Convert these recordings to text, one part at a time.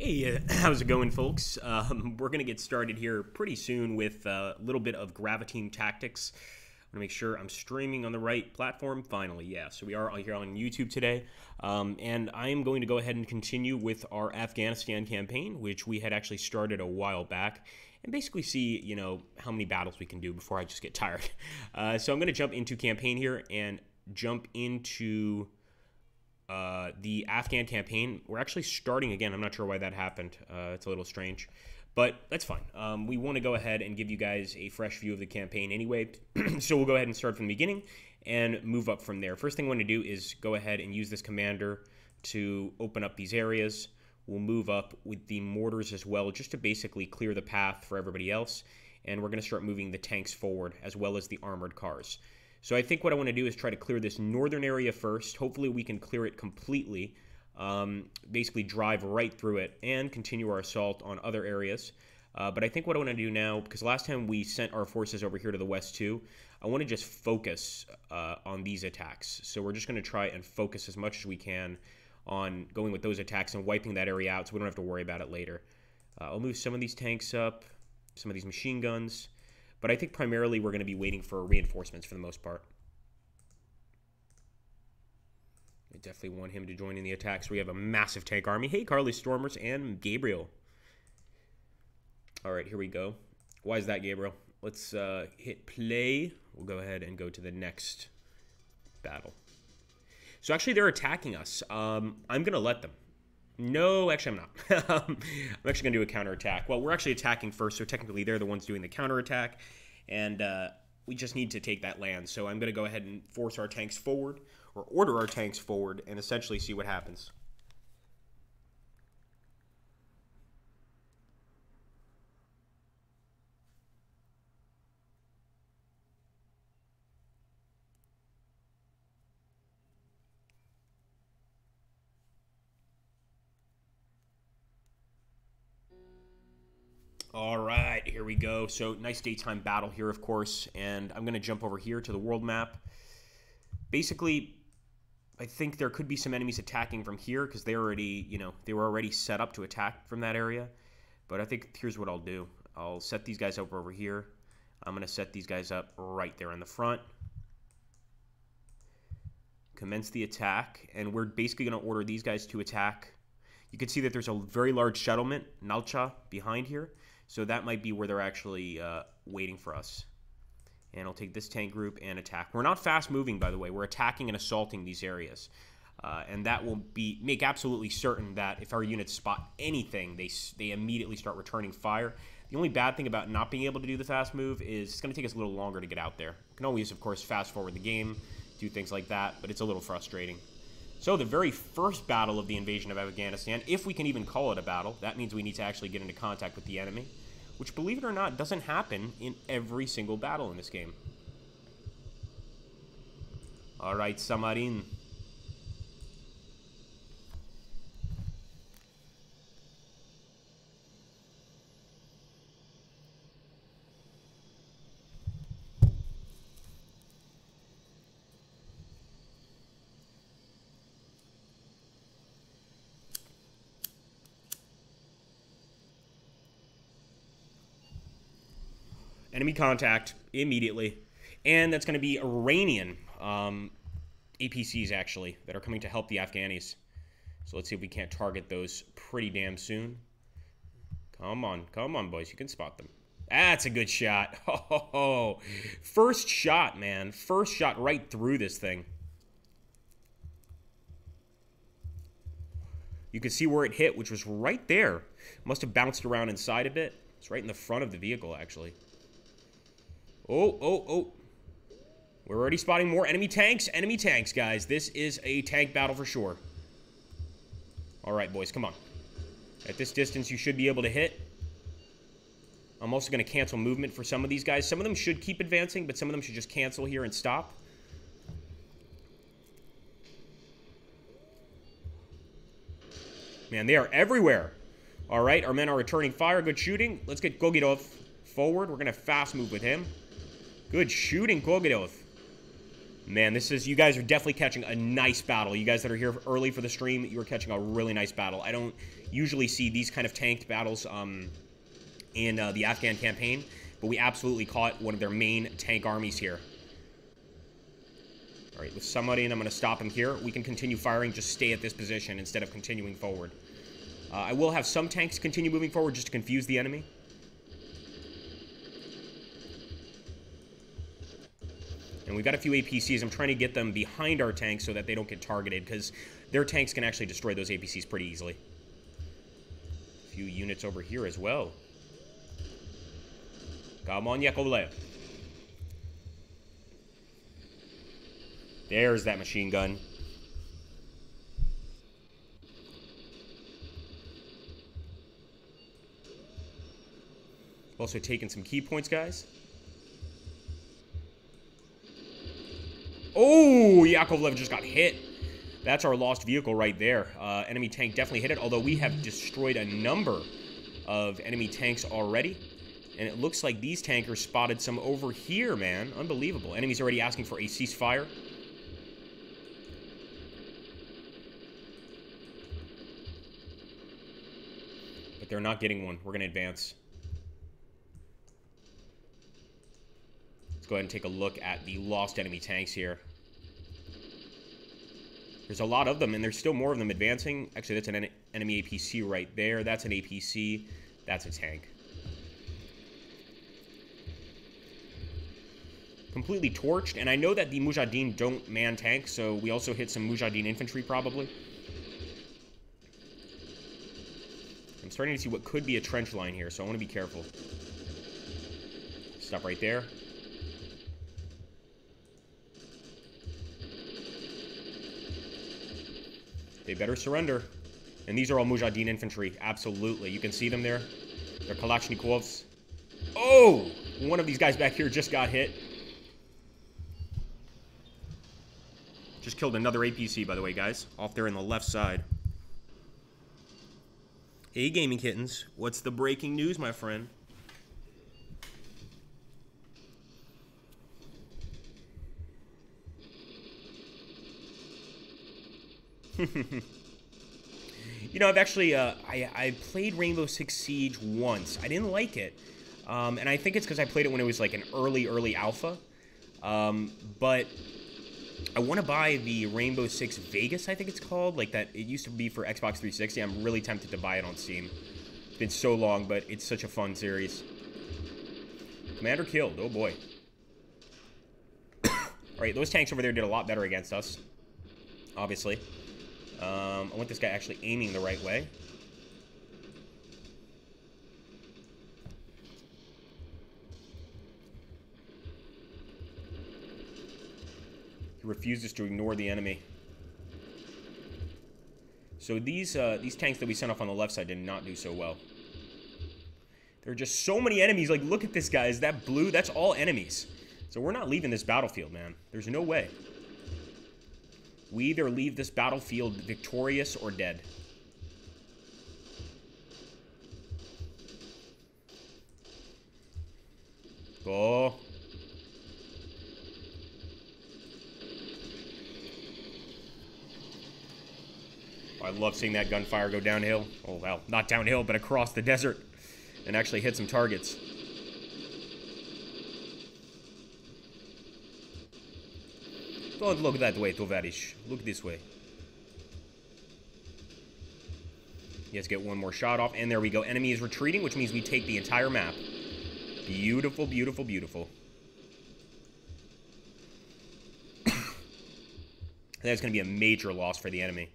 Hey, how's it going, folks? We're going to get started here pretty soon with a little bit of Graviteam tactics. I'm going to make sure I'm streaming on the right platform. Finally, yeah. So we are here on YouTube today. And I am going to go ahead and continue with our Afghanistan campaign, which we had actually started a while back, and basically see, how many battles we can do before I just get tired. So I'm going to jump into campaign here and jump into the Afghan campaign. We're actually starting again. I'm not sure why that happened. It's a little strange, but that's fine. We want to go ahead and give you guys a fresh view of the campaign anyway. So we'll go ahead and start from the beginning and move up from there. First thing I want to do is go ahead and use this commander to open up these areas. We'll move up with the mortars as well, just to basically clear the path for everybody else. And we're going to start moving the tanks forward as well as the armored cars. So I think what I want to do is try to clear this northern area first. Hopefully we can clear it completely, basically drive right through it and continue our assault on other areas. But I think what I want to do now, because last time we sent our forces over here to the west too, I want to just focus on these attacks. So we're just going to try and focus as much as we can on going with those attacks and wiping that area out so we don't have to worry about it later. I'll move some of these tanks up, some of these machine guns. But I think primarily we're going to be waiting for reinforcements for the most part. I definitely want him to join in the attacks. We have a massive tank army. Hey, Carly Stormers and Gabriel. All right, here we go. Why is that, Gabriel? Let's hit play. We'll go ahead and go to the next battle. So actually, they're attacking us. I'm going to let them. No, actually, I'm not. I'm actually going to do a counterattack. Well, we're actually attacking first, so technically they're the ones doing the counterattack, and we just need to take that land. So I'm going to go ahead and force our tanks forward, or order our tanks forward, and essentially see what happens. All right, here we go. So nice daytime battle here, of course, and I'm going to jump over here to the world map. Basically, I think there could be some enemies attacking from here because they already, they were already set up to attack from that area. But I think here's what I'll do. I'll set these guys up over here. I'm going to set these guys up right there in the front. Commence the attack, and we're basically going to order these guys to attack. You can see that there's a very large settlement, Nalcha, behind here. So that might be where they're actually waiting for us. And I'll take this tank group and attack. We're not fast moving, by the way. We're attacking and assaulting these areas. And that will make absolutely certain that if our units spot anything, they immediately start returning fire. The only bad thing about not being able to do the fast move is it's going to take us a little longer to get out there. We can always, of course, fast forward the game, do things like that, but it's a little frustrating. So the very first battle of the invasion of Afghanistan, if we can even call it a battle, that means we need to actually get into contact with the enemy, which, believe it or not, doesn't happen in every single battle in this game. All right, Samarin. Enemy contact immediately. And that's going to be Iranian APCs, actually, that are coming to help the Afghanis. So let's see if we can't target those pretty damn soon. Come on, boys. You can spot them. That's a good shot. Oh, first shot, man. First shot right through this thing. You can see where it hit, which was right there. Must have bounced around inside a bit. It's right in the front of the vehicle, actually. Oh. We're already spotting more enemy tanks. Enemy tanks, guys. This is a tank battle for sure. All right, boys, come on. At this distance, you should be able to hit. I'm also going to cancel movement for some of these guys. Some of them should keep advancing, but some of them should just cancel here and stop. Man, they are everywhere. All right, our men are returning fire. Good shooting. Let's get Gogidov forward. We're going to fast move with him. Good shooting, Gogidov. Man, you guys are definitely catching a nice battle. You guys that are here early for the stream, you are catching a really nice battle. I don't usually see these kind of tanked battles in the Afghan campaign, but we absolutely caught one of their main tank armies here. All right, with somebody, and I'm going to stop him here. We can continue firing, just stay at this position instead of continuing forward. I will have some tanks continue moving forward just to confuse the enemy. And we've got a few APCs. I'm trying to get them behind our tanks so that they don't get targeted, because their tanks can actually destroy those APCs pretty easily. A few units over here as well. Come on, Yakovlev. There's that machine gun. Also taking some key points, guys. Oh, Yakovlev just got hit. That's our lost vehicle right there. Enemy tank definitely hit it, although we have destroyed a number of enemy tanks already. And it looks like these tankers spotted some over here, man. Unbelievable. Enemies already asking for a ceasefire. But they're not getting one. We're going to advance. Go ahead and take a look at the lost enemy tanks here. There's a lot of them, and there's still more of them advancing. Actually, that's an enemy APC right there. That's an APC. That's a tank. Completely torched, and I know that the Mujahideen don't man tanks, so we also hit some Mujahideen infantry, probably. I'm starting to see what could be a trench line here, so I want to be careful. Stop right there. They better surrender. And these are all Mujahideen infantry. Absolutely. You can see them there. They're Kalashnikovs. Oh! One of these guys back here just got hit. Just killed another APC, by the way, guys. Off there in the left side. Hey, Gaming Kittens. What's the breaking news, my friend? You know, I've actually, I played Rainbow Six Siege once. I didn't like it. And I think it's because I played it when it was like an early alpha. But I want to buy the Rainbow Six Vegas, I think it's called. Like that, it used to be for Xbox 360. I'm really tempted to buy it on Steam. It's been so long, but it's such a fun series. Commander killed. Oh, boy. Alright, those tanks over there did a lot better against us. Obviously. I want this guy actually aiming the right way. He refuses to ignore the enemy. So these tanks that we sent off on the left side did not do so well. There are just so many enemies. Like, look at this, guys. That blue, that's all enemies. So we're not leaving this battlefield, man. There's no way. We either leave this battlefield victorious or dead. Go. Oh, I love seeing that gunfire go downhill. Oh, well, not downhill, but across the desert. And actually hit some targets. Don't look that way, Tovarish. Look this way. Let's get one more shot off. And there we go. Enemy is retreating, which means we take the entire map. Beautiful, beautiful, beautiful. That's going to be a major loss for the enemy.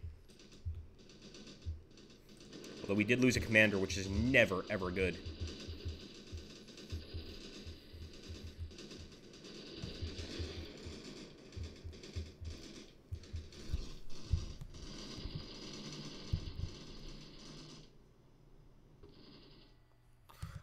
Although we did lose a commander, which is never, ever good.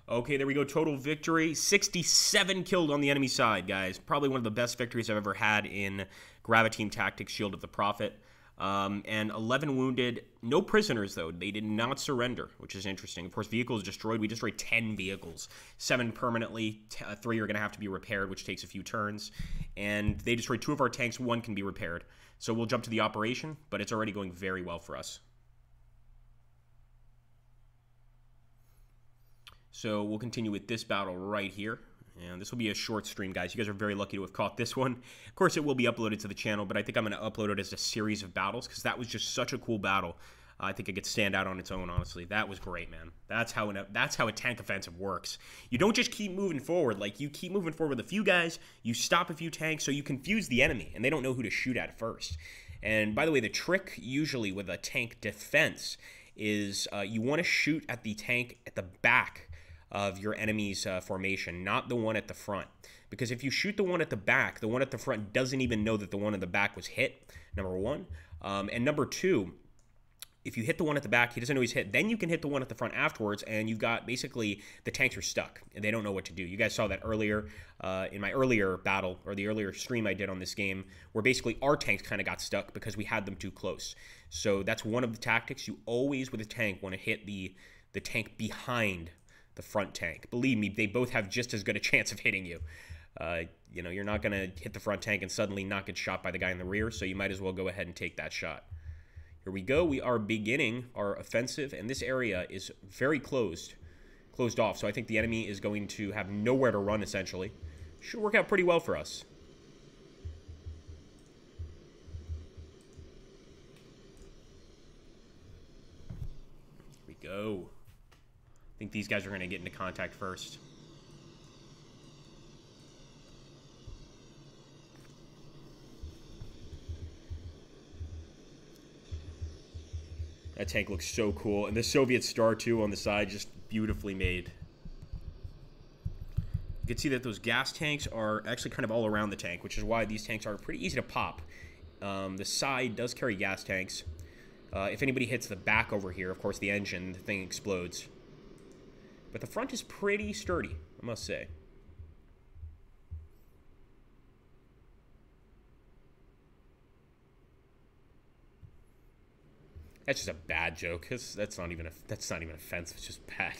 Okay, there we go. Total victory. 67 killed on the enemy side, guys. Probably one of the best victories I've ever had in Graviteam Tactics Shield of the Prophet. And 11 wounded. No prisoners, though. They did not surrender, which is interesting. Of course, vehicles destroyed. We destroyed 10 vehicles. 7 permanently. 3 are going to have to be repaired, which takes a few turns. And they destroyed 2 of our tanks. 1 can be repaired. So we'll jump to the operation, but it's already going very well for us. So we'll continue with this battle right here. And this will be a short stream, guys. You guys are very lucky to have caught this one. Of course, it will be uploaded to the channel, but I think I'm going to upload it as a series of battles because that was just such a cool battle. I think it could stand out on its own, honestly. That was great, man. That's how a tank offensive works. You don't just keep moving forward. Like, you keep moving forward with a few guys, you stop a few tanks, so you confuse the enemy, and they don't know who to shoot at first. And, by the way, the trick usually with a tank defense is you want to shoot at the tank at the back of your enemy's formation, not the one at the front. Because if you shoot the one at the back, the one at the front doesn't even know that the one at the back was hit, number one. And number two, if you hit the one at the back, he doesn't know he's hit, then you can hit the one at the front afterwards, and you've got basically the tanks are stuck, and they don't know what to do. You guys saw that earlier in my earlier battle, or the earlier stream I did on this game, where basically our tanks kind of got stuck because we had them too close. So that's one of the tactics. You always, with a tank, want to hit the tank behind the front tank. Believe me, they both have just as good a chance of hitting you. You know, you're not going to hit the front tank and suddenly not get shot by the guy in the rear, so you might as well go ahead and take that shot. Here we go. We are beginning our offensive, and this area is very closed off, so I think the enemy is going to have nowhere to run, essentially. Should work out pretty well for us. Here we go. I think these guys are going to get into contact first. That tank looks so cool. And the Soviet Star, too, on the side, just beautifully made. You can see that those gas tanks are actually kind of all around the tank, which is why these tanks are pretty easy to pop. The side does carry gas tanks. If anybody hits the back over here, of course, the engine, the thing explodes. But the front is pretty sturdy, I must say. That's just a bad joke. That's not even offensive. It's just bad.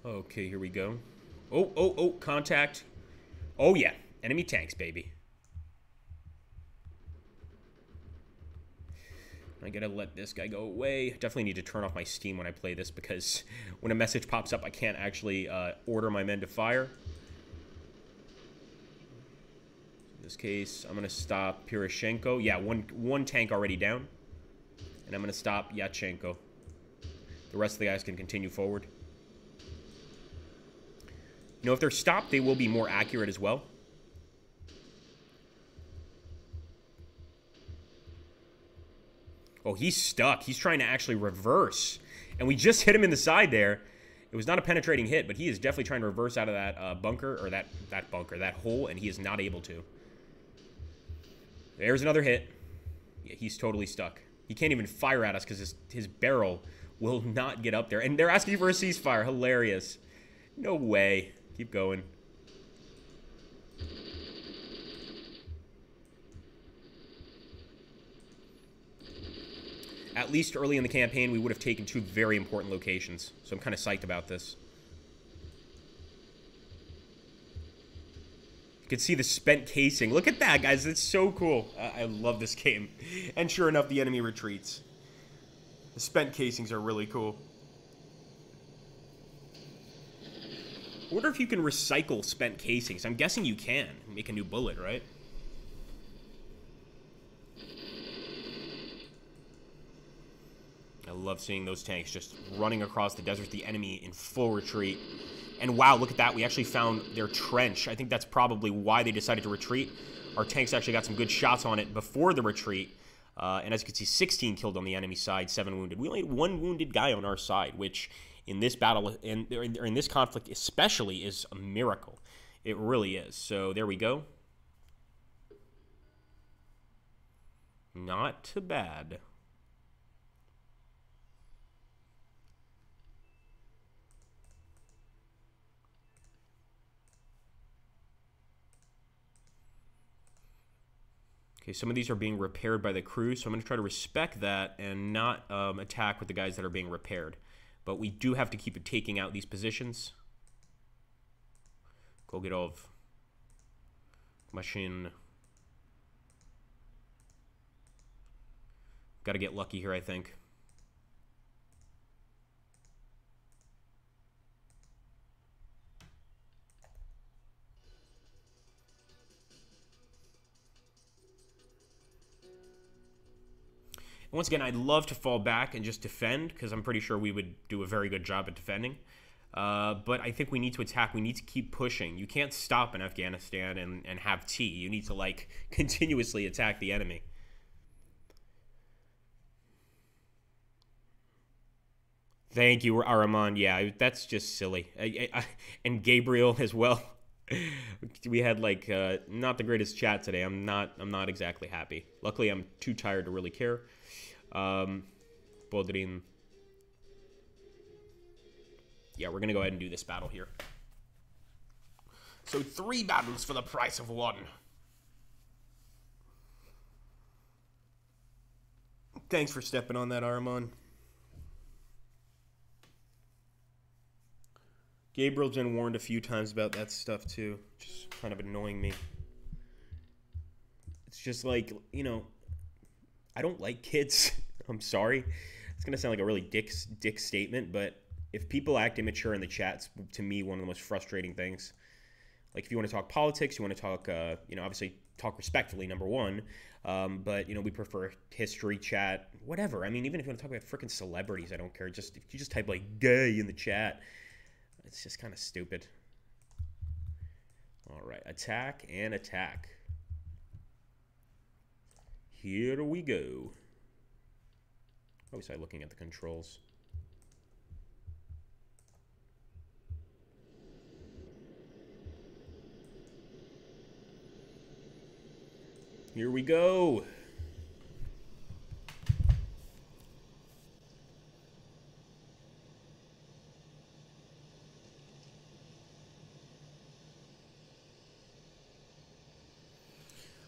Okay, here we go. Oh, contact. Oh yeah, enemy tanks, baby. I gotta let this guy go away. Definitely need to turn off my Steam when I play this because when a message pops up, I can't actually order my men to fire. In this case, I'm gonna stop Piroshenko. Yeah, one tank already down. And I'm gonna stop Yatchenko. The rest of the guys can continue forward. You know, if they're stopped, they will be more accurate as well. Oh, he's stuck. He's trying to actually reverse. And we just hit him in the side there. It was not a penetrating hit, but he is definitely trying to reverse out of that bunker, or that hole, and he is not able to. There's another hit. Yeah, he's totally stuck. He can't even fire at us because his barrel will not get up there. And they're asking for a ceasefire. Hilarious. No way. Keep going. At least early in the campaign, we would have taken 2 very important locations. So I'm kind of psyched about this. You can see the spent casing. Look at that, guys. It's so cool. I love this game. And sure enough, the enemy retreats. The spent casings are really cool. I wonder if you can recycle spent casings. I'm guessing you can. Make a new bullet, right? I love seeing those tanks just running across the desert, the enemy in full retreat. And wow, look at that. We actually found their trench. I think that's probably why they decided to retreat. Our tanks actually got some good shots on it before the retreat. And as you can see, 16 killed on the enemy side, 7 wounded. We only had 1 wounded guy on our side, which in this battle, in this conflict especially, is a miracle. It really is. So there we go. Not too bad. Okay, some of these are being repaired by the crew, so I'm going to try to respect that and not attack with the guys that are being repaired. But we do have to keep taking out these positions. Kogirov. Machine. Got to get lucky here, I think. Once again, I'd love to fall back and just defend, because I'm pretty sure we would do a very good job at defending. But I think we need to attack. We need to keep pushing. You can't stop in Afghanistan and have tea. You need to, like, continuously attack the enemy. Thank you, Araman. Yeah, that's just silly. And Gabriel as well. We had, like, not the greatest chat today. I'm not exactly happy. Luckily, I'm too tired to really care. Bodrin. Yeah, we're going to go ahead and do this battle here. So 3 battles for the price of 1. Thanks for stepping on that, Armand. Gabriel's been warned a few times about that stuff, too. Just kind of annoying me. It's just like, you know, I don't like kids. I'm sorry. It's going to sound like a really dick statement, but if people act immature in the chat, it's, to me, one of the most frustrating things. Like, if you want to talk politics, you want to talk, you know, obviously talk respectfully, number one. But, you know, we prefer history chat, whatever. I mean, even if you want to talk about freaking celebrities, I don't care. Just, if you just type, like, gay in the chat, it's just kind of stupid. All right, attack and attack. Here we go. Oh, sorry, looking at the controls. Here we go.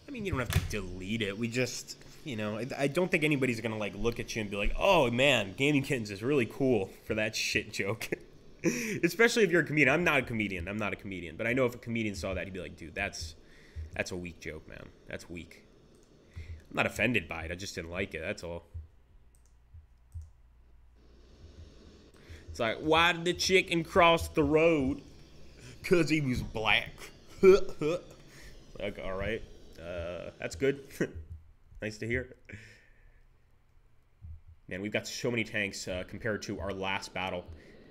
I mean, you don't have to delete it. We just, you know, I don't think anybody's going to, like, look at you and be like, oh, man, Gaming Kittens is really cool for that shit joke. Especially if you're a comedian. I'm not a comedian. But I know if a comedian saw that, he'd be like, dude, that's a weak joke, man. That's weak. I'm not offended by it. I just didn't like it. That's all. It's like, why did the chicken cross the road? Because he was black. Like, all right. That's good. Nice to hear. Man, we've got so many tanks compared to our last battle.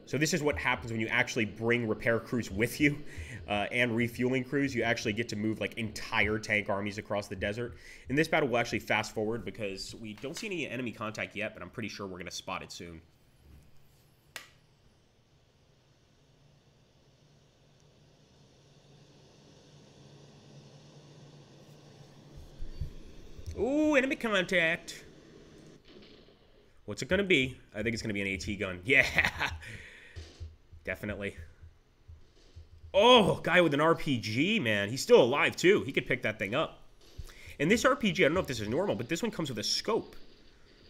So this is what happens when you actually bring repair crews with you and refueling crews. You actually get to move like entire tank armies across the desert. In this battle, we'll actually fast forward because we don't see any enemy contact yet, but I'm pretty sure we're going to spot it soon. Ooh, enemy contact. What's it going to be? I think it's going to be an AT gun. Yeah. Definitely. Oh, guy with an RPG, man. He's still alive, too. He could pick that thing up. And this RPG, I don't know if this is normal, but this one comes with a scope,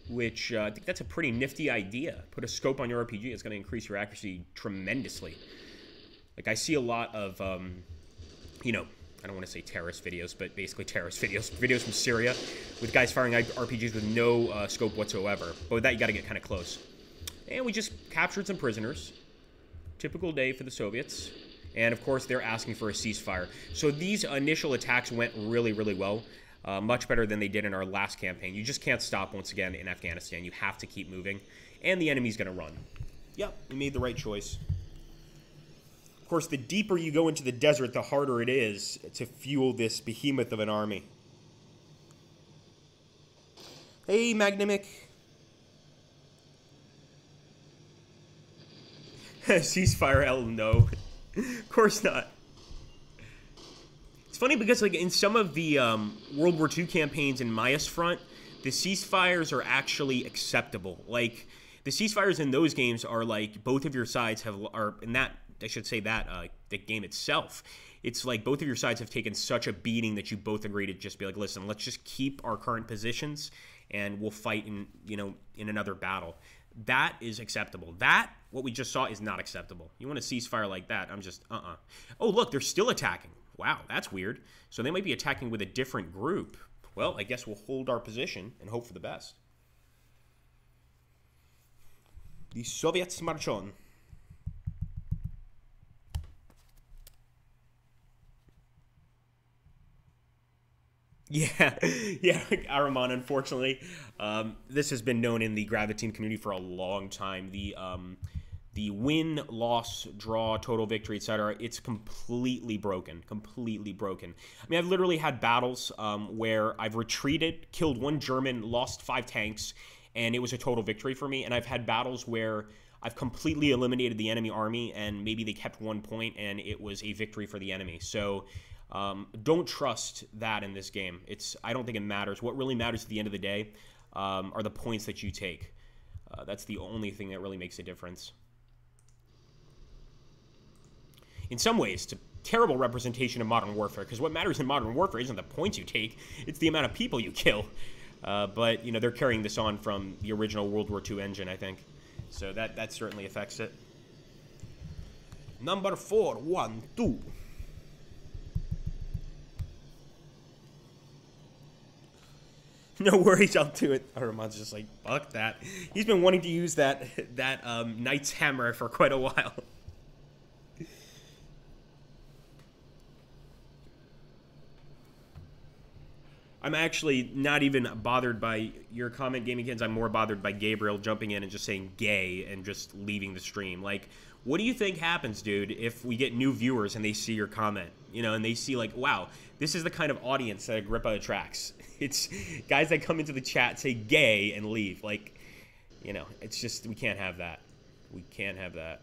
which I think that's a pretty nifty idea. Put a scope on your RPG. It's going to increase your accuracy tremendously. Like, I see a lot of, you know, I don't want to say terrorist videos, but basically terrorist videos. Videos from Syria with guys firing RPGs with no scope whatsoever. But with that, you got to get kind of close. And we just captured some prisoners. Typical day for the Soviets. And, of course, they're asking for a ceasefire. So these initial attacks went really, really well. Much better than they did in our last campaign. You just can't stop once again in Afghanistan. You have to keep moving. And the enemy's going to run. Yep, we made the right choice. Of course, the deeper you go into the desert, the harder it is to fuel this behemoth of an army. Hey, Magnimic. Ceasefire, hell no. Of course not. It's funny because, like, in some of the World War II campaigns in Maya's front, the ceasefires are actually acceptable. Like, the ceasefires in those games are like both of your sides are in that I should say that the game itself. It's like both of your sides have taken such a beating that you both agree to just be like, listen, let's just keep our current positions and we'll fight in, in another battle. That is acceptable. That, what we just saw, is not acceptable. You want a ceasefire like that, I'm just, Oh, look, they're still attacking. Wow, that's weird. So they might be attacking with a different group. Well, I guess we'll hold our position and hope for the best. The Soviets march on. Yeah, Araman, unfortunately. This has been known in the Graviteam community for a long time. The win, loss, draw, total victory, etc. It's completely broken. Completely broken. I mean, I've literally had battles where I've retreated, killed one German, lost 5 tanks, and it was a total victory for me. And I've had battles where I've completely eliminated the enemy army, and maybe they kept 1 point, and it was a victory for the enemy. So don't trust that in this game. I don't think it matters. What really matters at the end of the day are the points that you take. That's the only thing that really makes a difference. In some ways, it's a terrible representation of Modern Warfare, because what matters in Modern Warfare isn't the points you take, it's the amount of people you kill. But, they're carrying this on from the original World War II engine, I think. So that certainly affects it. Number 4, 1, 2. No worries, I'll do it. Araman's just like, fuck that. He's been wanting to use that Knight's Hammer for quite a while. I'm actually not even bothered by your comment, Gaming Kids. I'm more bothered by Gabriel jumping in and just saying gay and just leaving the stream. Like, what do you think happens, dude, if we get new viewers and they see your comment? And they see, like, wow, this is the kind of audience that Agrippa attracts. It's guys that come into the chat, say gay, and leave. Like, it's just, we can't have that. We can't have that.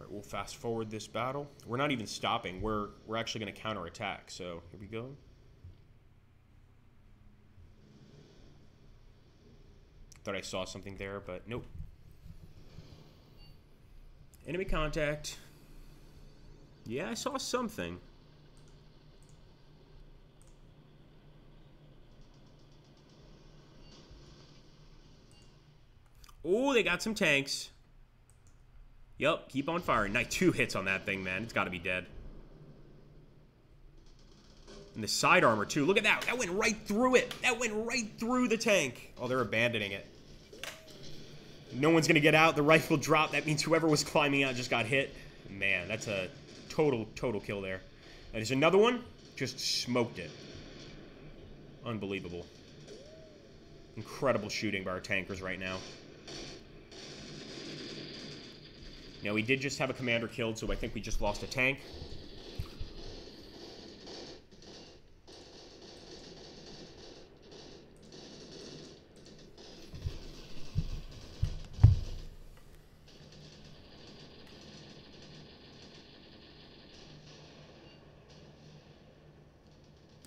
We'll fast forward this battle. We're not even stopping. We're actually going to counterattack. So here we go. Thought I saw something there, but nope. Enemy contact. Yeah, I saw something. Oh, they got some tanks. Yep, keep on firing. Nice, 2 hits on that thing, man. It's got to be dead. And the side armor, too. Look at that. That went right through it. That went right through the tank. Oh, they're abandoning it. No one's going to get out. The rifle dropped. That means whoever was climbing out just got hit. Man, that's a total kill there. And there's another one. Just smoked it. Unbelievable. Incredible shooting by our tankers right now. Now, we did just have a commander killed, so I think we just lost a tank.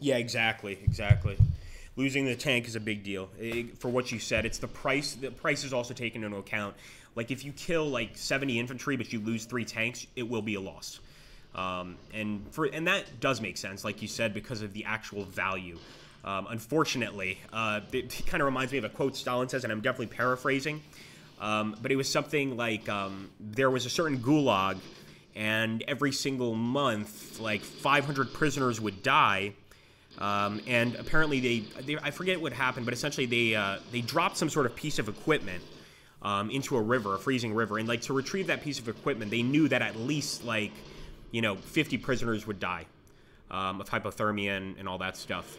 Yeah, exactly. Losing the tank is a big deal. For what you said, it's the price. The price is also taken into account. Like, if you kill, like, 70 infantry, but you lose 3 tanks, it will be a loss. And that does make sense, like you said, because of the actual value. Unfortunately, it kind of reminds me of a quote Stalin says, and I'm definitely paraphrasing. But it was something like, there was a certain gulag, and every single month, like, 500 prisoners would die. And apparently I forget what happened, but essentially they dropped some sort of piece of equipment into a river, a freezing river, and like to retrieve that piece of equipment, they knew that at least 50 prisoners would die of hypothermia and all that stuff.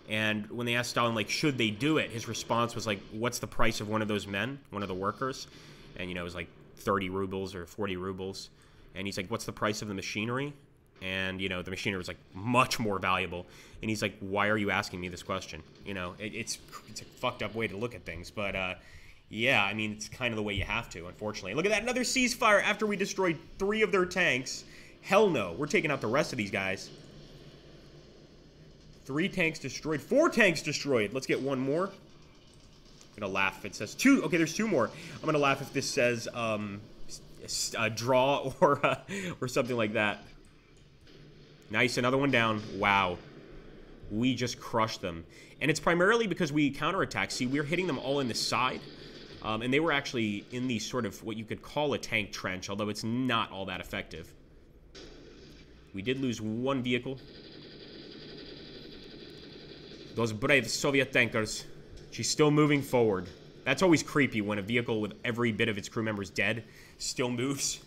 And when they asked Stalin, like, should they do it, his response was like, what's the price of one of those men, one of the workers? And it was like 30 rubles or 40 rubles. And he's like, what's the price of the machinery? and, you know, the machinery was, like, much more valuable. And he's like, why are you asking me this question? You know, it's a fucked up way to look at things. But, yeah, I mean, it's kind of the way you have to, unfortunately. Look at that, another ceasefire after we destroyed 3 of their tanks. Hell no, we're taking out the rest of these guys. 3 tanks destroyed, 4 tanks destroyed. Let's get one more. I'm gonna laugh if it says 2. Okay, there's 2 more. I'm gonna laugh if this says, draw or something like that. Nice, another one down. Wow. We just crushed them. And it's primarily because we counterattacked. See, we're hitting them all in the side. And they were actually in the sort of what you could call a tank trench, although it's not all that effective. We did lose 1 vehicle. Those brave Soviet tankers. She's still moving forward. That's always creepy when a vehicle with every bit of its crew members dead still moves.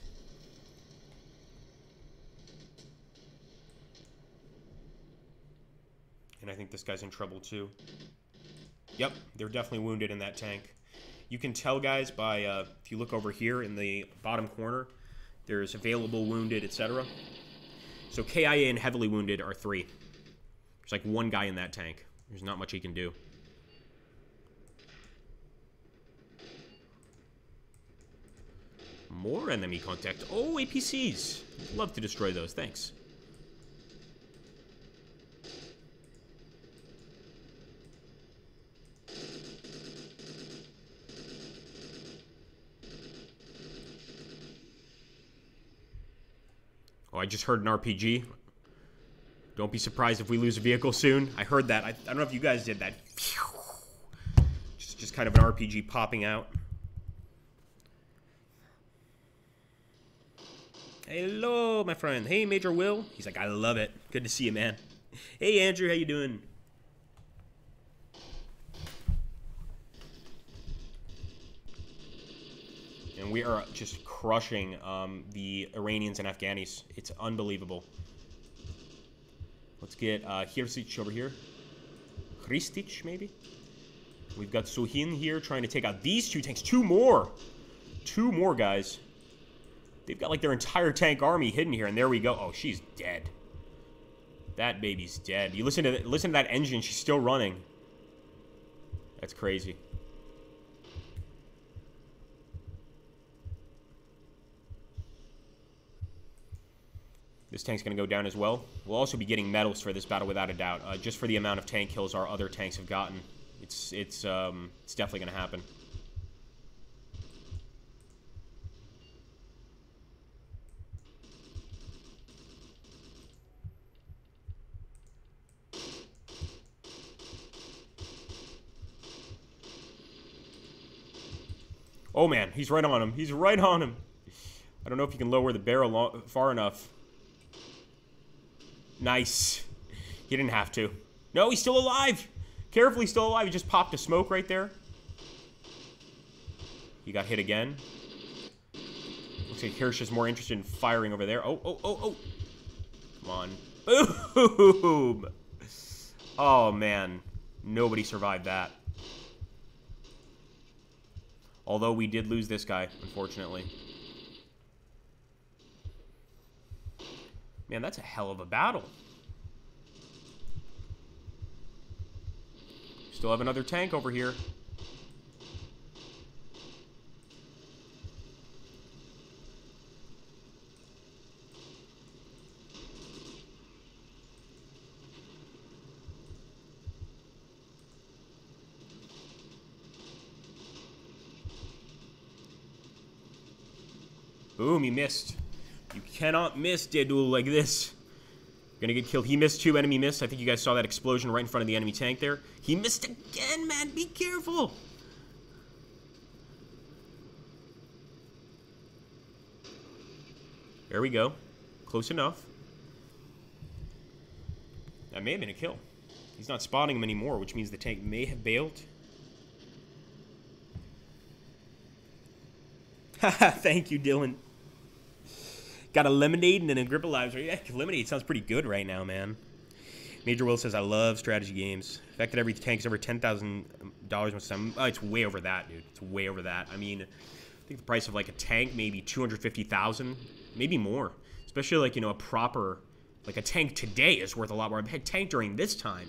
And I think this guy's in trouble too. Yep, they're definitely wounded in that tank. You can tell, guys, by if you look over here in the bottom corner, there's available wounded, etc. So KIA and heavily wounded are 3. There's like 1 guy in that tank. There's not much he can do. More enemy contact. Oh, APCs. Love to destroy those. Thanks. Oh, I just heard an RPG. Don't be surprised if we lose a vehicle soon. I heard that. I don't know if you guys did that. Just kind of an RPG popping out. Hello, my friend. Hey, Major Will. He's like, I love it. Good to see you, man. Hey, Andrew. How you doing? And we are just crushing the Iranians and Afghanis. It's unbelievable. Let's get Hirsich over here. Kristich, maybe? We've got Suhin here trying to take out these 2 tanks. 2 more! 2 more, guys. They've got, like, their entire tank army hidden here, and there we go. Oh, she's dead. That baby's dead. You listen to that engine. She's still running. That's crazy. This tank's going to go down as well. We'll also be getting medals for this battle without a doubt. Just for the amount of tank kills our other tanks have gotten. It's definitely going to happen. Oh man, he's right on him. He's right on him. I don't know if you can lower the barrel far enough. Nice. He didn't have to. No, he's still alive. Carefully still alive. He just popped a smoke right there. He got hit again. Looks like Hirsch is more interested in firing over there. Oh, oh, oh, oh. Come on. Boom. Oh, man. Nobody survived that. Although we did lose this guy, unfortunately. Man, that's a hell of a battle. Still have another tank over here. Boom, he missed. You cannot miss Dedul like this. Gonna get killed. He missed 2, enemy missed. I think you guys saw that explosion right in front of the enemy tank there. He missed again, man. Be careful. There we go. Close enough. That may have been a kill. He's not spotting him anymore, which means the tank may have bailed. Haha, thank you, Dylan. Got a lemonade and an Agrippa-Lives. Yeah, lemonade sounds pretty good right now, man. Major Will says, I love strategy games. The fact that every tank is over $10,000 most time. Oh, it's way over that, dude. It's way over that. I mean, I think the price of, like, a tank, maybe $250,000, maybe more. Especially, like, you know, a proper Like, a tank today is worth a lot more. A tank during this time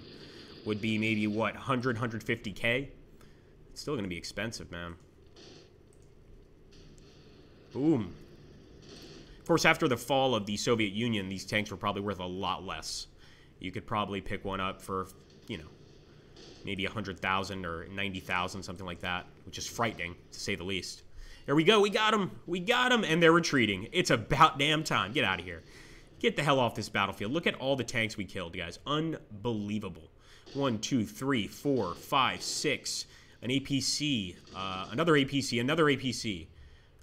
would be maybe, what, 100, 150K? It's still going to be expensive, man. Boom. Of course, after the fall of the Soviet Union, these tanks were probably worth a lot less. You could probably pick one up for, you know, maybe 100,000 or 90,000, something like that, which is frightening, to say the least. There we go. We got them. We got them, and they're retreating. It's about damn time. Get out of here. Get the hell off this battlefield. Look at all the tanks we killed, guys. Unbelievable. 1, 2, 3, 4, 5, 6. An APC. Another APC. Another APC.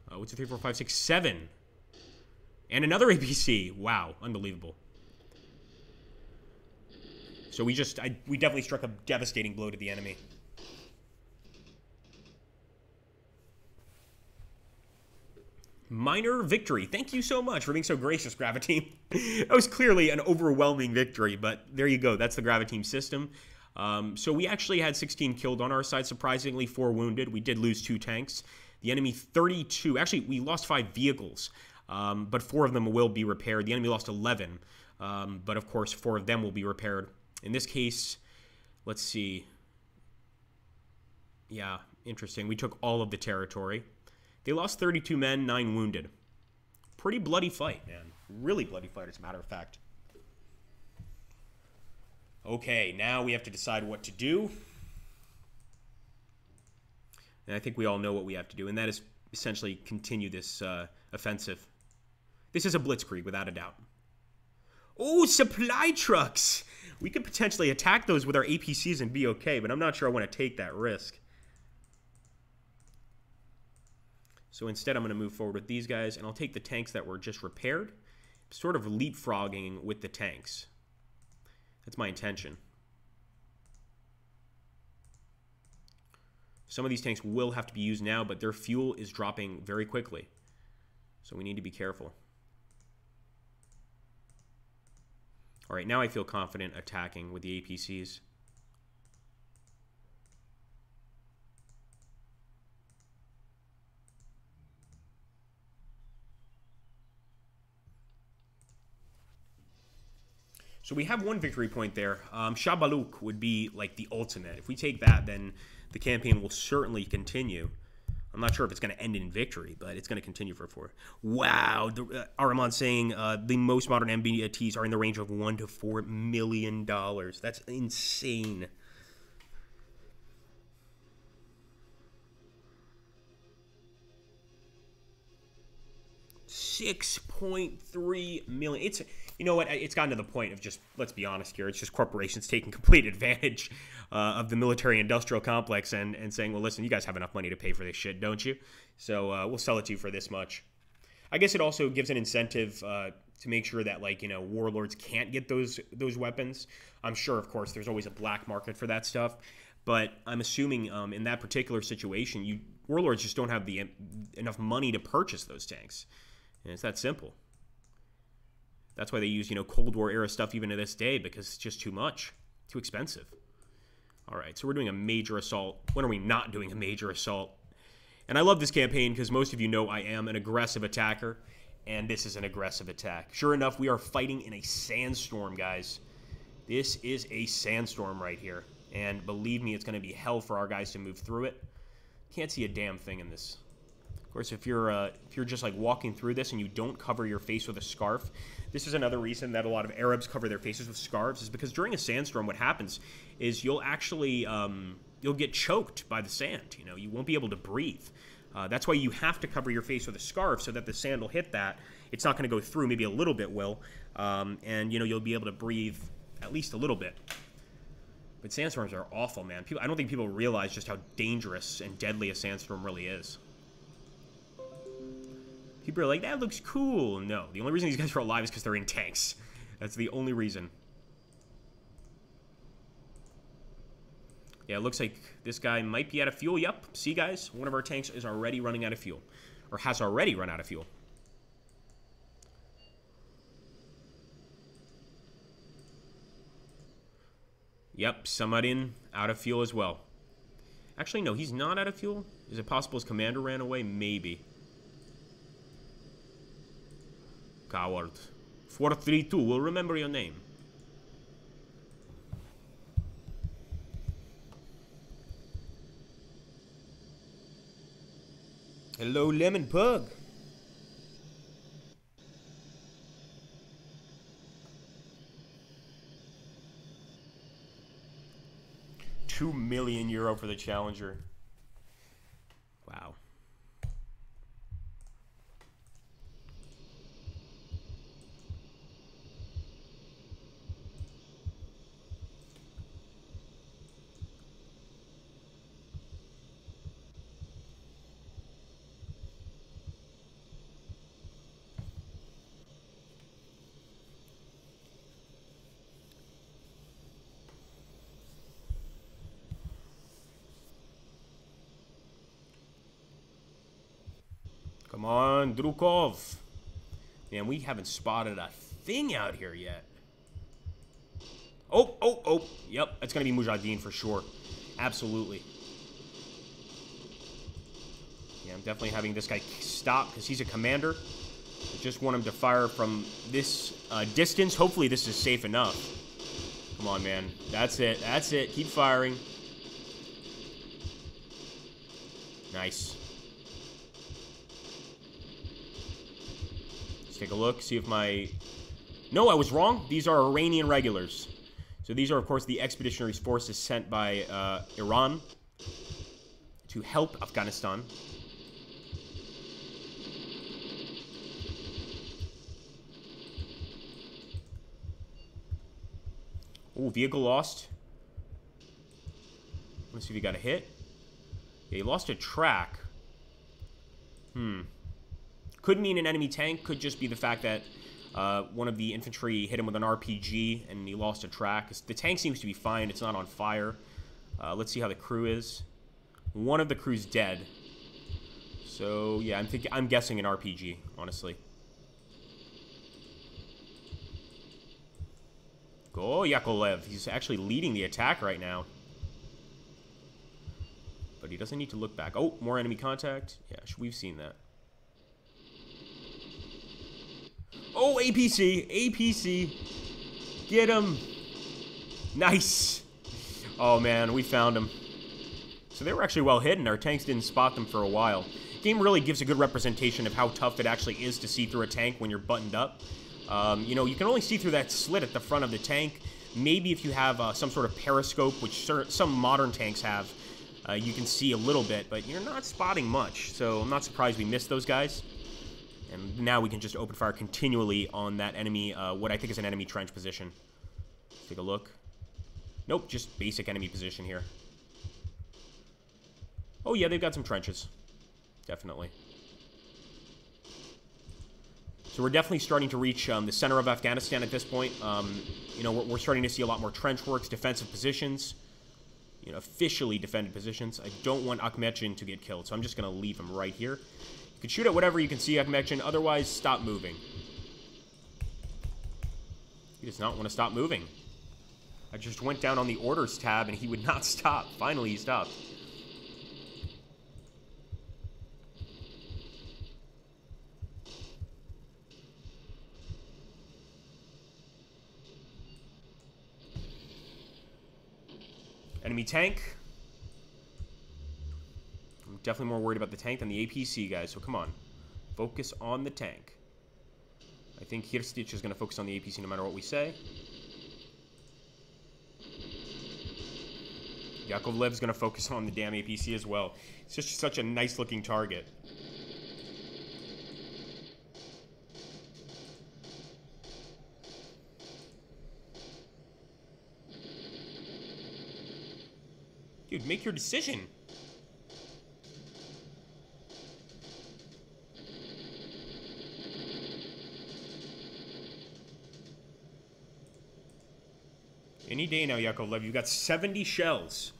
1, 2, 3, 4, 5, 6, 7. And another APC. Wow. Unbelievable. So we definitely struck a devastating blow to the enemy. Minor victory. Thank you so much for being so gracious, Graviteam. That was clearly an overwhelming victory, but there you go. That's the Graviteam system. So we actually had 16 killed on our side, surprisingly 4 wounded. We did lose 2 tanks. The enemy 32. Actually, we lost 5 vehicles, but 4 of them will be repaired. The enemy lost 11, but of course 4 of them will be repaired. In this case, let's see. Yeah, interesting. We took all of the territory. They lost 32 men, 9 wounded. Pretty bloody fight, man. Really bloody fight, as a matter of fact. Okay, now we have to decide what to do. And I think we all know what we have to do, and that is essentially continue this offensive. This is a blitzkrieg, without a doubt. Oh, supply trucks! We could potentially attack those with our APCs and be okay, but I'm not sure I want to take that risk. So instead, I'm going to move forward with these guys, and I'll take the tanks that were just repaired, sort of leapfrogging with the tanks. That's my intention. Some of these tanks will have to be used now, but their fuel is dropping very quickly. So we need to be careful. All right, now I feel confident attacking with the APCs. So we have one victory point there. Shabaluk would be like the ultimate. If we take that, then the campaign will certainly continue. I'm not sure if it's going to end in victory, but it's going to continue for 4. Wow. Araman saying the most modern MBTs are in the range of $1 to $4 million. That's insane. $6.3 million. It's, you know what? It's gotten to the point of just, let's be honest here. It's just corporations taking complete advantage of the military-industrial complex and saying, well, listen, you guys have enough money to pay for this shit, don't you? So we'll sell it to you for this much. I guess it also gives an incentive to make sure that, like, you know, warlords can't get those weapons. I'm sure, of course, there's always a black market for that stuff. But I'm assuming in that particular situation, warlords just don't have enough money to purchase those tanks. And it's that simple. That's why they use, you know, Cold War era stuff even to this day, because it's just too much, too expensive. All right, so we're doing a major assault. When are we not doing a major assault? And I love this campaign because most of you know I am an aggressive attacker, and this is an aggressive attack. Sure enough, we are fighting in a sandstorm, guys. This is a sandstorm right here, and believe me, it's going to be hell for our guys to move through it. Can't see a damn thing in this. Of course, if you're just like walking through this and you don't cover your face with a scarf, this is another reason that a lot of Arabs cover their faces with scarves, is because during a sandstorm, what happens is you'll actually you'll get choked by the sand. You know, you won't be able to breathe. That's why you have to cover your face with a scarf so that the sand will hit that. It's not going to go through. Maybe a little bit will, and you know, you'll be able to breathe at least a little bit. But sandstorms are awful, man. I don't think people realize just how dangerous and deadly a sandstorm really is. People are like, that looks cool. No, the only reason these guys are alive is because they're in tanks. That's the only reason. Yeah, it looks like this guy might be out of fuel. Yep, see, guys? One of our tanks is already running out of fuel. Or has already run out of fuel. Yep, Samadin out of fuel as well. Actually, no, he's not out of fuel. Is it possible his commander ran away? Maybe. Coward. 432, we'll remember your name. Hello, Lemon Pug. €2 million for the Challenger. Wow. Come on, Drukov. Man, we haven't spotted a thing out here yet. Oh. Yep, that's going to be Mujahideen for sure. Absolutely. Yeah, I'm definitely having this guy stop because he's a commander. I just want him to fire from this distance. Hopefully this is safe enough. Come on, man. That's it. That's it. Keep firing. Nice. Let's take a look. See if my... No, I was wrong. These are Iranian regulars. So these are, of course, the expeditionary forces sent by Iran to help Afghanistan. Oh, vehicle lost. Let's see if he got a hit. Yeah, he lost a track. Could mean an enemy tank. Could just be the fact that one of the infantry hit him with an RPG and he lost a track. The tank seems to be fine. It's not on fire. Let's see how the crew is. One of the crew's dead. So yeah, I'm guessing an RPG, honestly. Go Yakolev. He's actually leading the attack right now. But he doesn't need to look back. Oh, more enemy contact. Yeah, we've seen that. Oh, APC. APC. Get him. Nice. Oh, man, we found him. So they were actually well hidden. Our tanks didn't spot them for a while. Game really gives a good representation of how tough it actually is to see through a tank when you're buttoned up. You know, you can only see through that slit at the front of the tank. Maybe if you have some sort of periscope, which some modern tanks have, you can see a little bit, but you're not spotting much. So I'm not surprised we missed those guys. And now we can just open fire continually on that enemy, what I think is an enemy trench position. Let's take a look. Nope, just basic enemy position here. Oh yeah, they've got some trenches. Definitely. So we're definitely starting to reach the center of Afghanistan at this point. You know, we're starting to see a lot more trench works, defensive positions. You know, officially defended positions. I don't want Akhmedjan to get killed, so I'm just going to leave him right here. You can shoot at whatever you can see, Akhmedjan. Otherwise, stop moving. He does not want to stop moving. I just went down on the orders tab, and he would not stop. Finally, he stopped. Enemy tank. I'm definitely more worried about the tank than the APC, guys, so come on. Focus on the tank. I think Hirstich is going to focus on the APC no matter what we say. Yakovlev's going to focus on the damn APC as well. It's just such a nice-looking target. Dude, make your decision. Any day now, Yakovlev. You've got 70 shells.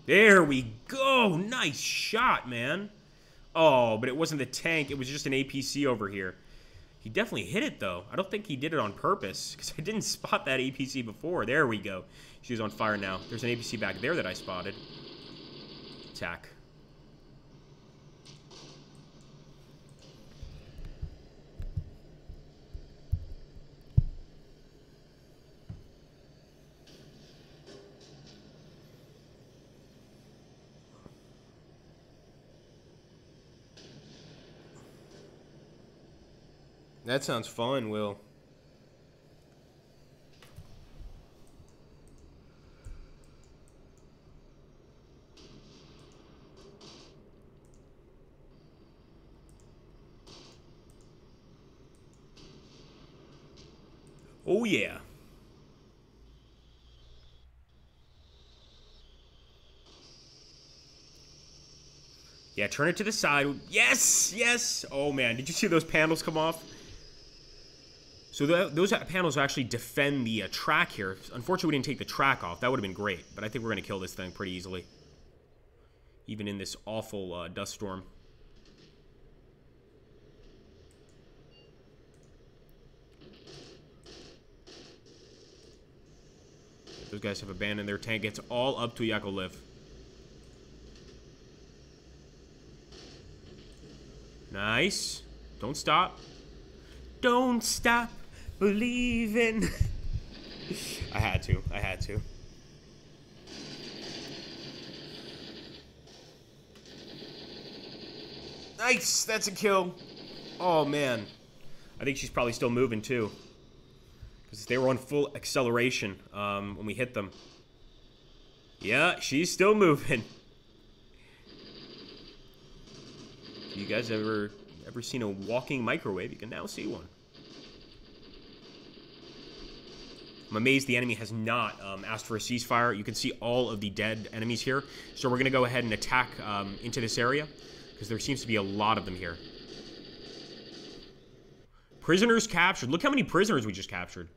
There we go. Nice shot, man. Oh, but it wasn't the tank. It was just an APC over here. He definitely hit it, though. I don't think he did it on purpose, because I didn't spot that APC before. There we go. She's on fire now. There's an APC back there that I spotted. Attack. That sounds fun, Will. Oh, yeah. Yeah, turn it to the side. Yes! Yes! Oh, man. Did you see those panels come off? So those panels actually defend the track here. Unfortunately, we didn't take the track off. That would have been great. But I think we're going to kill this thing pretty easily. Even in this awful dust storm. Those guys have abandoned their tank. It's all up to Yakovlev. Nice. Don't stop. Don't stop believing. I had to. I had to. Nice. That's a kill. Oh, man. I think she's probably still moving, too. Because they were on full acceleration when we hit them. Yeah, she's still moving. You guys ever seen a walking microwave? You can now see one. I'm amazed the enemy has not asked for a ceasefire. You can see all of the dead enemies here. So we're going to go ahead and attack into this area, because there seems to be a lot of them here. Prisoners captured. Look how many prisoners we just captured.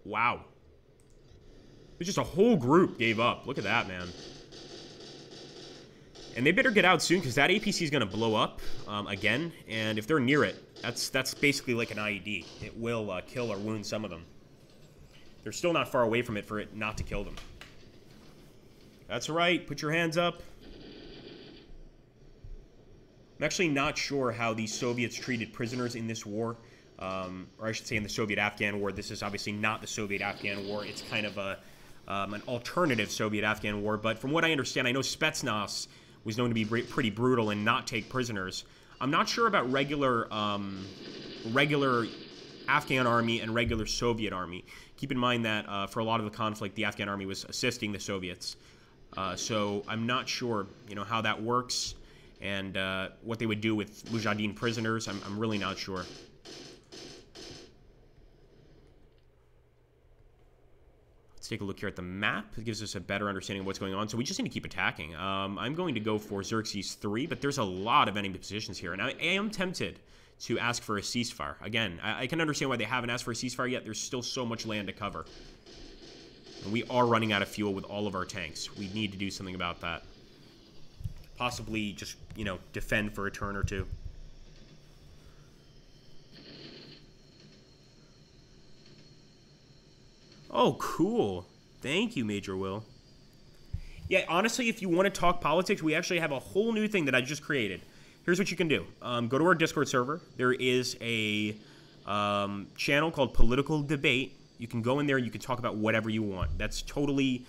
Wow. There's just a whole group gave up. Look at that, man. And they better get out soon, because that APC is going to blow up again. And if they're near it, that's basically like an IED. It will kill or wound some of them. They're still not far away from it for it not to kill them. That's right. Put your hands up. I'm actually not sure how the Soviets treated prisoners in this war. Or I should say in the Soviet-Afghan war. This is obviously not the Soviet-Afghan war. It's kind of an alternative Soviet-Afghan war. But from what I understand, I know Spetsnaz was known to be pretty brutal and not take prisoners. I'm not sure about regular Afghan army and regular Soviet army. Keep in mind that for a lot of the conflict, the Afghan army was assisting the Soviets. So I'm not sure, how that works and what they would do with Mujahideen prisoners. I'm really not sure. Let's take a look here at the map. It gives us a better understanding of what's going on. So we just need to keep attacking. I'm going to go for Xerxes 3, but there's a lot of enemy positions here. And I am tempted to ask for a ceasefire. Again, I can understand why they haven't asked for a ceasefire yet. There's still so much land to cover. And we are running out of fuel with all of our tanks. We need to do something about that. Possibly just, defend for a turn or two. Oh, cool. Thank you, Major Will. Yeah, honestly, if you want to talk politics, we actually have a whole new thing that I just created. Here's what you can do. Go to our Discord server. There is a channel called Political Debate. You can go in there and you can talk about whatever you want. That's totally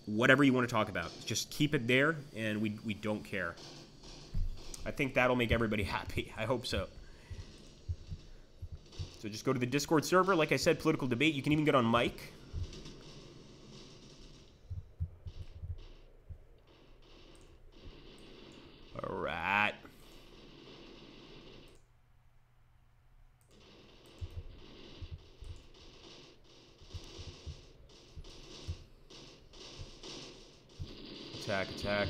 whatever you want to talk about. Just keep it there, and we don't care. I think that'll make everybody happy. I hope so. So just go to the Discord server. Like I said, Political Debate. You can even get on mic. All right. Attack, attack.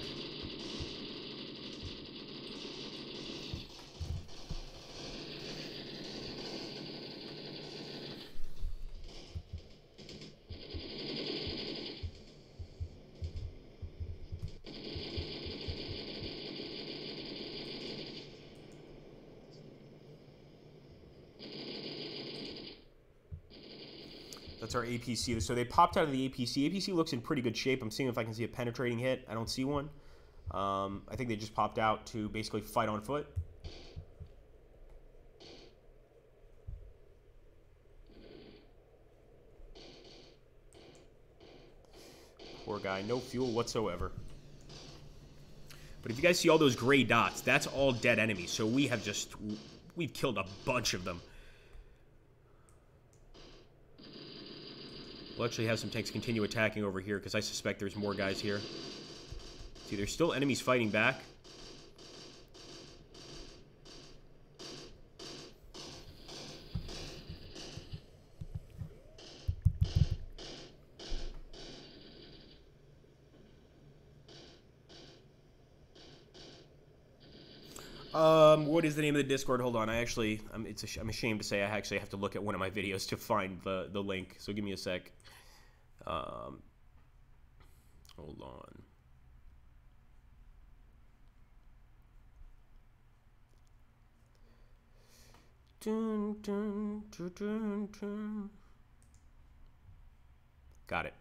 That's our APC. So they popped out of the APC. APC looks in pretty good shape. I'm seeing if I can see a penetrating hit. I don't see one. I think they just popped out to basically fight on foot. Poor guy. No fuel whatsoever. But if you guys see all those gray dots, that's all dead enemies. So we have just we've killed a bunch of them. We'll actually have some tanks continue attacking over here, because I suspect there's more guys here. See, there's still enemies fighting back. What is the name of the Discord? Hold on, I'm ashamed to say I actually have to look at one of my videos to find the link. So give me a sec. Hold on. Dun, dun, dun, dun, dun. Got it.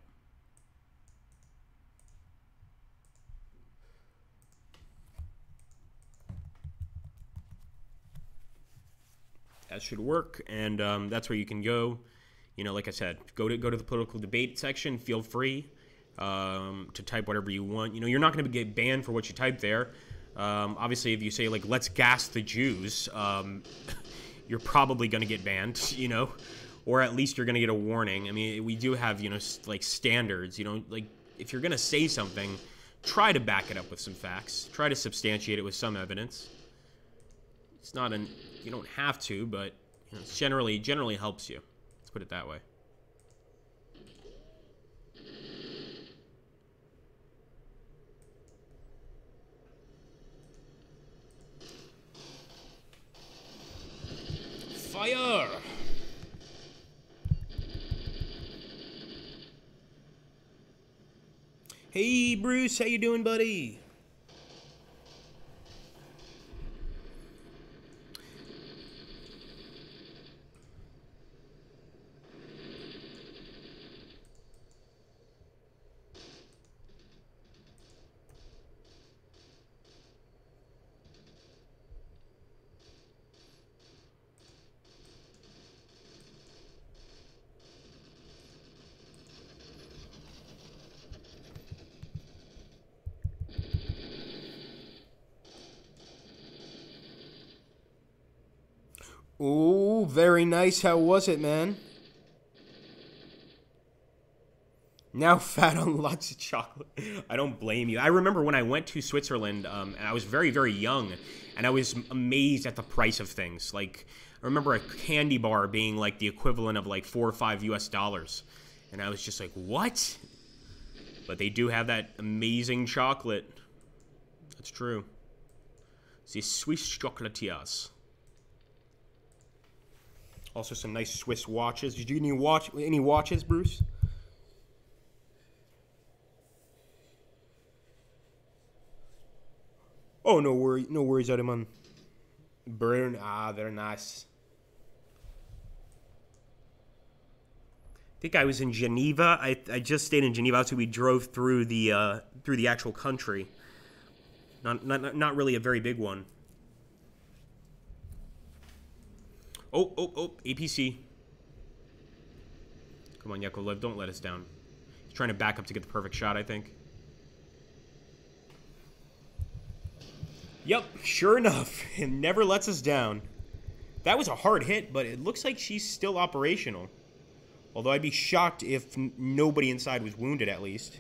That should work, and that's where you can go. You know, like I said, go to the political debate section. Feel free to type whatever you want. You know, you're not going to get banned for what you type there. Obviously, if you say, like, let's gas the Jews, you're probably going to get banned, you know, or at least you're going to get a warning. I mean, we do have, you know, like, standards. You know, like, if you're going to say something, try to back it up with some facts. Try to substantiate it with some evidence. It's not an... You don't have to, but you know, it's generally helps you. Let's put it that way. Fire! Hey, Bruce, how you doing, buddy? Ooh, very nice. How was it, man? Now fat on lots of chocolate. I don't blame you. I remember when I went to Switzerland, and I was very, very young, and I was amazed at the price of things. Like, I remember a candy bar being like the equivalent of like $4 or $5 US. And I was just like, what? But they do have that amazing chocolate. That's true. The Swiss chocolatiers. Also some nice Swiss watches. Did you get any watches, Bruce? Oh, no worries, Ariman. Burn, they're nice. I think I was in Geneva. I just stayed in Geneva, so we drove through the actual country. Not really a very big one. Oh, APC. Come on, Yakovlev, don't let us down. He's trying to back up to get the perfect shot, I think. Yep, sure enough, it never lets us down. That was a hard hit, but it looks like she's still operational. Although I'd be shocked if nobody inside was wounded, at least.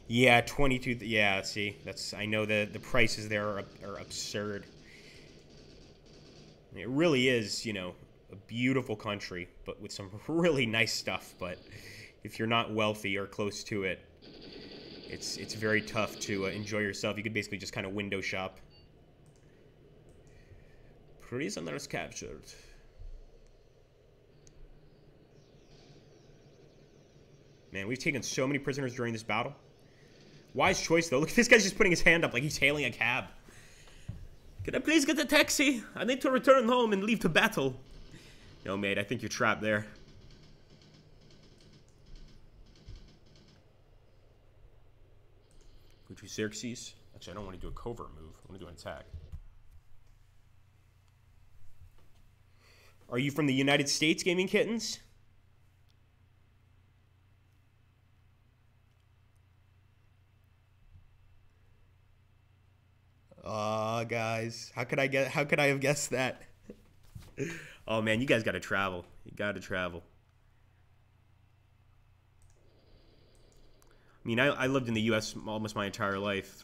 Yeah, 22... Yeah, see, I know the prices there are absurd. It really is, you know, a beautiful country, but with some really nice stuff. But if you're not wealthy or close to it, it's very tough to enjoy yourself. You could basically just kind of window shop. Prisoners captured. Man, we've taken so many prisoners during this battle. Wise choice, though. Look, this guy's just putting his hand up like he's hailing a cab. Can I please get a taxi? I need to return home and leave to battle. No, mate, I think you're trapped there. Go to Xerxes. Actually, I don't want to do a covert move. I want to do an attack. Are you from the United States, Gaming Kittens? Guys, how could I have guessed that? Oh man, you guys got to travel. You got to travel. I mean, I lived in the U.S. almost my entire life.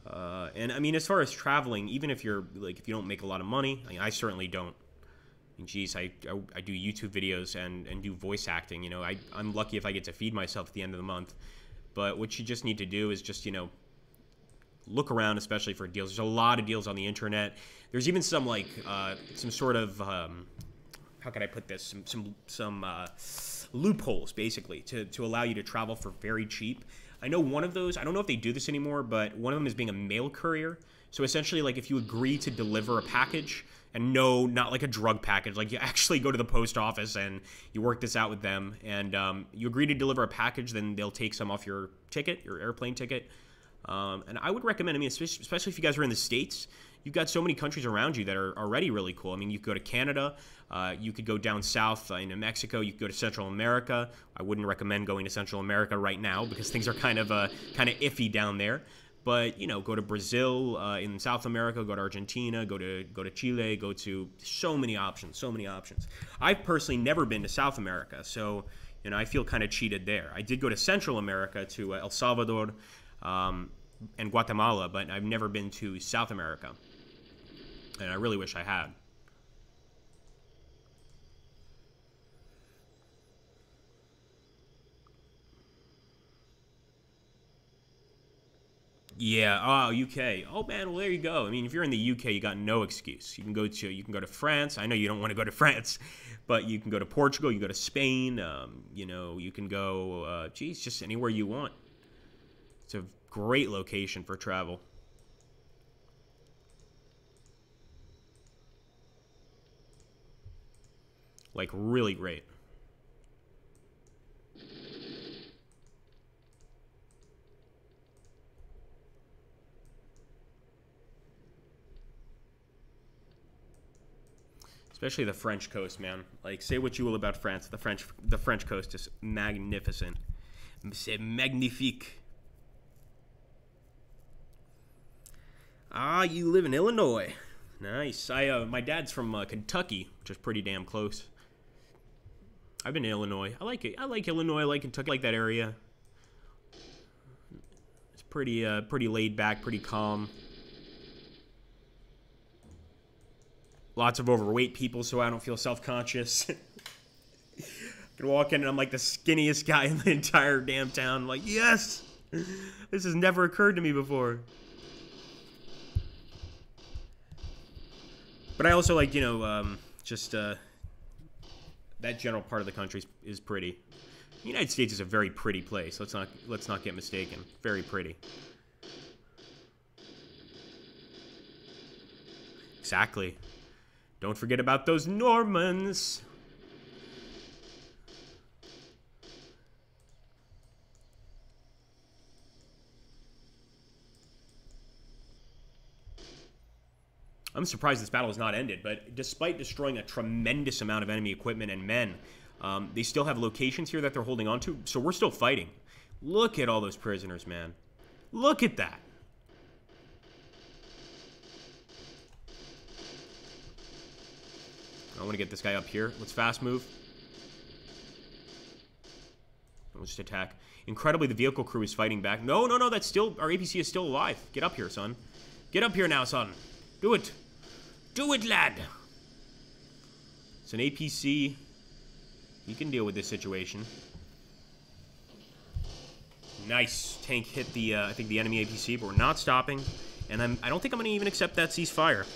And I mean, as far as traveling, even if you're like, if you don't make a lot of money, I mean, I certainly don't. I mean, geez, I do YouTube videos and do voice acting. You know, I'm lucky if I get to feed myself at the end of the month. But what you just need to do is just, you know, look around, especially for deals. There's a lot of deals on the internet. There's even some like some sort of how can I put this? Some loopholes basically to allow you to travel for very cheap. I know one of those, I don't know if they do this anymore, but one of them is being a mail courier. So essentially, like, if you agree to deliver a package, and no, not like a drug package, like you actually go to the post office and you work this out with them, and you agree to deliver a package, then they'll take some off your ticket, your airplane ticket. And I would recommend, I mean, especially if you guys are in the States, you've got so many countries around you that are already really cool. I mean, you could go to Canada, you could go down south into Mexico, you could go to Central America. I wouldn't recommend going to Central America right now because things are kind of iffy down there. But, you know, go to Brazil, in South America, go to Argentina, go to Chile, go to so many options, so many options. I've personally never been to South America, so, you know, I feel kind of cheated there. I did go to Central America, to El Salvador and Guatemala, but I've never been to South America, and I really wish I had. Yeah, oh, UK. Oh man, well there you go. I mean, if you're in the UK, you got no excuse. You can go to France. I know you don't want to go to France, but you can go to Portugal. You can go to Spain. You know, you can go, geez, just anywhere you want. It's a great location for travel. Like really great. Especially the French coast, man. Like, say what you will about France, the French coast is magnificent. C'est magnifique. Ah, you live in Illinois. Nice. My dad's from Kentucky, which is pretty damn close. I've been to Illinois. I like it. I like Illinois. I like Kentucky. I like that area. It's pretty laid back, pretty calm. Lots of overweight people, so I don't feel self-conscious. I can walk in and I'm like the skinniest guy in the entire damn town. I'm like, yes! This has never occurred to me before. But I also like, you know, that general part of the country is pretty. The United States is a very pretty place. Let's not get mistaken. Very pretty. Exactly. Don't forget about those Normans. I'm surprised this battle has not ended, but despite destroying a tremendous amount of enemy equipment and men, they still have locations here that they're holding on to, so we're still fighting. Look at all those prisoners, man. Look at that. I want to get this guy up here. Let's fast move. Let's just attack. Incredibly, the vehicle crew is fighting back. No, no, no, that's still... Our APC is still alive. Get up here, son. Get up here now, son. Do it. Do it, lad. It's an APC. You can deal with this situation. Nice. Tank hit the, I think, the enemy APC, but we're not stopping. And I don't think I'm going to even accept that ceasefire.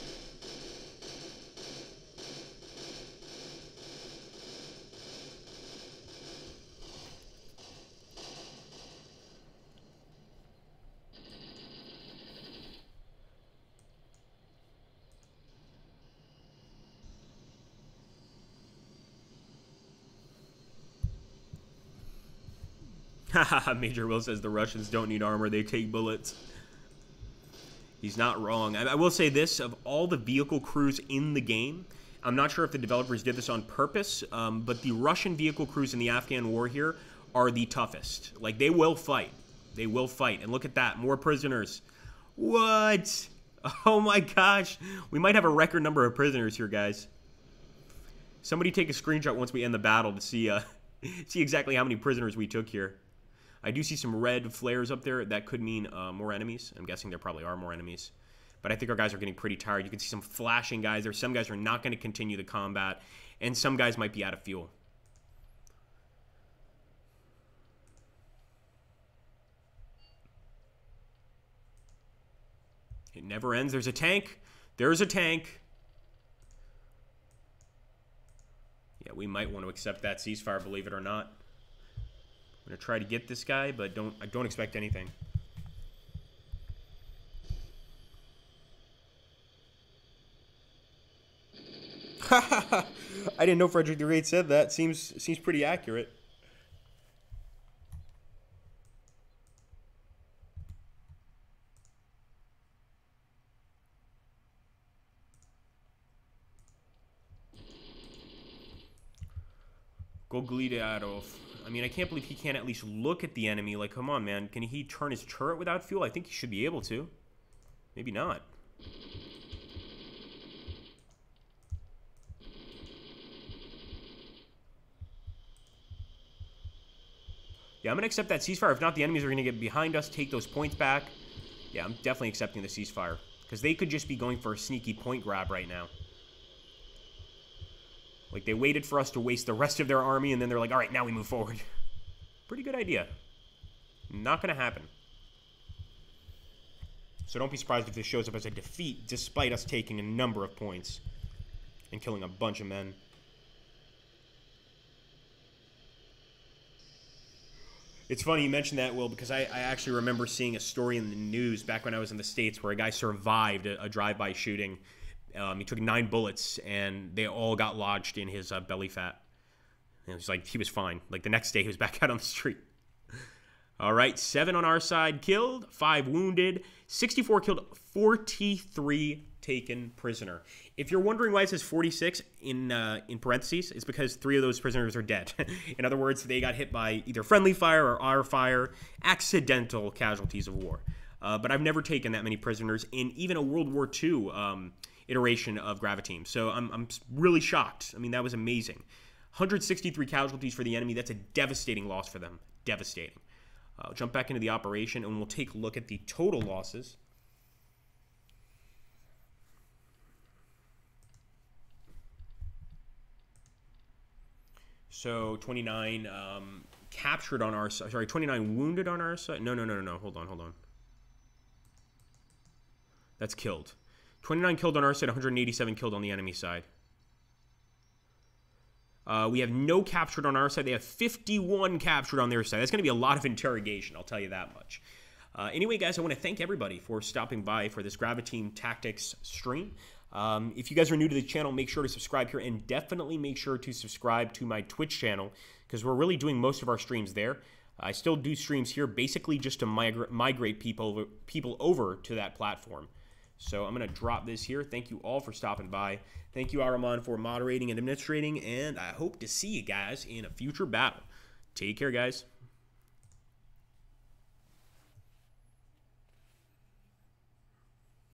Haha, Major Will says the Russians don't need armor, they take bullets. He's not wrong. I will say this, of all the vehicle crews in the game, I'm not sure if the developers did this on purpose, but the Russian vehicle crews in the Afghan war here are the toughest. Like, they will fight. They will fight. And look at that, more prisoners. What? Oh my gosh. We might have a record number of prisoners here, guys. Somebody take a screenshot once we end the battle to see see exactly how many prisoners we took here. I do see some red flares up there. That could mean more enemies. I'm guessing there probably are more enemies. But I think our guys are getting pretty tired. You can see some flashing guys there. Some guys are not going to continue the combat. And some guys might be out of fuel. It never ends. There's a tank. There's a tank. Yeah, we might want to accept that ceasefire, believe it or not. I'm going to try to get this guy, but I don't expect anything. I didn't know Frederick the Great said that. Seems pretty accurate. Goglidarov. I mean, I can't believe he can't at least look at the enemy. Like, come on, man. Can he turn his turret without fuel? I think he should be able to. Maybe not. Yeah, I'm going to accept that ceasefire. If not, the enemies are going to get behind us, take those points back. Yeah, I'm definitely accepting the ceasefire. Because they could just be going for a sneaky point grab right now. Like, they waited for us to waste the rest of their army, and then they're like, all right, now we move forward. Pretty good idea. Not going to happen. So don't be surprised if this shows up as a defeat, despite us taking a number of points and killing a bunch of men. It's funny you mentioned that, Will, because I actually remember seeing a story in the news back when I was in the States where a guy survived a drive-by shooting. He took 9 bullets, and they all got lodged in his belly fat. And it was like, he was fine. Like, the next day, he was back out on the street. All right, 7 on our side killed, 5 wounded, 64 killed, 43 taken prisoner. If you're wondering why it says 46 in parentheses, it's because 3 of those prisoners are dead. In other words, they got hit by either friendly fire or our fire, accidental casualties of war. But I've never taken that many prisoners in even a World War II iteration of Graviteam. So I'm really shocked. I mean, that was amazing. 163 casualties for the enemy. That's a devastating loss for them. Devastating. I'll jump back into the operation, and we'll take a look at the total losses. So 29 captured on our side. Sorry, 29 wounded on our side. No. Hold on. That's killed. 29 killed on our side, 187 killed on the enemy side. We have no captured on our side. They have 51 captured on their side. That's going to be a lot of interrogation, I'll tell you that much. Anyway, guys, I want to thank everybody for stopping by for this Graviteam Tactics stream. If you guys are new to the channel, make sure to subscribe here, and definitely make sure to subscribe to my Twitch channel, because we're really doing most of our streams there. I still do streams here basically just to migrate people over to that platform. So I'm going to drop this here. Thank you all for stopping by. Thank you, Araman, for moderating and administrating, and I hope to see you guys in a future battle. Take care, guys.